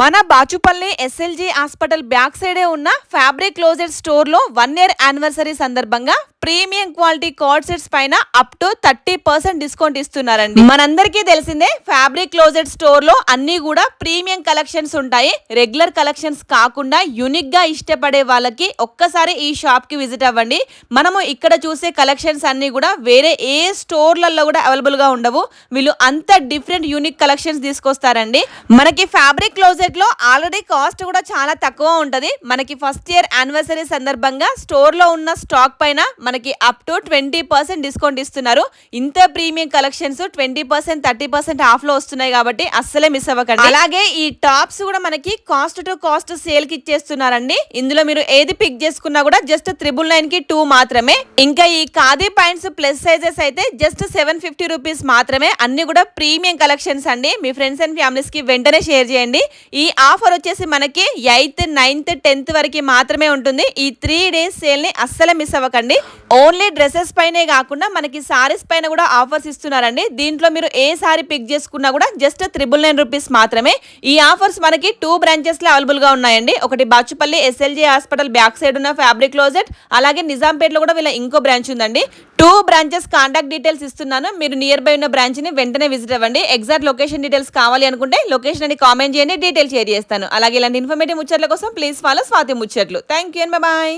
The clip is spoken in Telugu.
మన బాచుపల్లి ఎస్ఎల్జీ హాస్పిటల్ బ్యాక్ సైడే ఉన్న ఫ్యాబ్రిక్ క్లోజెట్ స్టోర్ లో 1 ఇయర్ యానివర్సరీ సందర్భంగా ప్రీమియం క్వాలిటీ కార్డ్ సెట్స్ పైన అప్ టు 30% డిస్కౌంట్ ఇస్తున్నారండి. మనందరికీ తెలిసిందే ఫ్యాబ్రిక్ క్లోజెట్ స్టోర్ లో అన్ని కూడా ప్రీమియం కలెక్షన్స్ ఉంటాయి. రెగ్యులర్ కలెక్షన్స్ కాకుండా యూనిక్ గా ఇష్టపడే వాళ్ళకి ఒక్కసారి ఈ షాప్ కి విజిట్ అవ్వండి. మనము ఇక్కడ చూసే కలెక్షన్స్ అన్ని కూడా వేరే ఏ స్టోర్లలో కూడా అవైలబుల్ గా ఉండవు. వీళ్ళు అంత డిఫరెంట్ యూనిక్ కలెక్షన్స్ తీసుకొస్తారండి. మనకి ఫ్యాబ్రిక్ క్లోజెట్ లో ఆల్రెడీ కాస్ట్ కూడా చాలా తక్కువ ఉంటది. మనకి ఫస్ట్ ఇయర్ యానివర్సరీ సందర్భంగా స్టోర్ లో ఉన్న స్టాక్ పైన మనకి అప్ టు 20% డిస్కౌంట్ ఇస్తున్నారు. ఇంత ప్రీమియం కలెక్షన్స్ 20% 30% ఆఫ్ లో వస్తున్నాయి కాబట్టి అస్సలే మిస్ అవ్వకండి. అలాగే ఈ టాప్స్ కూడా మనకి కాస్ట్ టు కాస్ట్ సేల్ కి ఇచ్చేస్తున్నారండి. ఇందులో మీరు ఏది పిక్ చేసుకున్నా కూడా జస్ట్ 999 కి 2 మాత్రమే. ఇంకా ఈ ఖాదీ పాయింట్స్ ప్లస్ సైజెస్ అయితే జస్ట్ 750 రూపీస్ మాత్రమే. అన్ని కూడా ప్రీమియం కలెక్షన్స్ అండి. మీ ఫ్రెండ్స్ అండ్ ఫ్యామిలీస్ కి వెంటనే షేర్ చేయండి. ఈ ఆఫర్ వచ్చేసి మనకి 8th 9th 10th వరకు మాత్రమే ఉంటుంది. ఈ 3 days సేల్ ని అస్సలే మిస్ అవ్వకండి. ఓన్లీ డ్రెస్సెస్ పైనే కాకుండా మనకి సారీస్ పైన కూడా ఆఫర్స్ ఇస్తున్నారండి. దీంట్లో మీరు ఏ సారీ పిక్ చేసుకున్నా కూడా జస్ట్ 999 రూపీస్ మాత్రమే. ఈ ఆఫర్స్ మనకి 2 బ్రాంచెస్ లో అవైలబుల్ గా ఉన్నాయండి. ఒకటి Bachupally SLG hospital back side ఉన్న ఫ్యాబ్రిక్ క్లోజెట్, అలాగే నిజాంపేట్ లో కూడా వీళ్ళ ఇంకో బ్రాంచ్ ఉందండి. 2 బ్రాంచెస్ కాంటాక్ట్ డీటెయిల్స్ ఇస్తున్నాను. మీరు నియర్ బై ఉన్న బ్రాంచ్ ని వెంటనే విజిట్ అవ్వండి. ఎగ్జాక్ట్ లొకేషన్ డీటెయిల్స్ కావాలి అనుకుంటే లొకేషన్ అని కామెంట్ చేయండి, డీటెయిల్ షేర్ చేస్తాను. అలాగే ఇలాంటి ఇన్ఫర్మేటివ్ ముచ్చట్ల కోసం ప్లీజ్ ఫాలో స్వాతి ముచ్చట్లు. Thank you and by.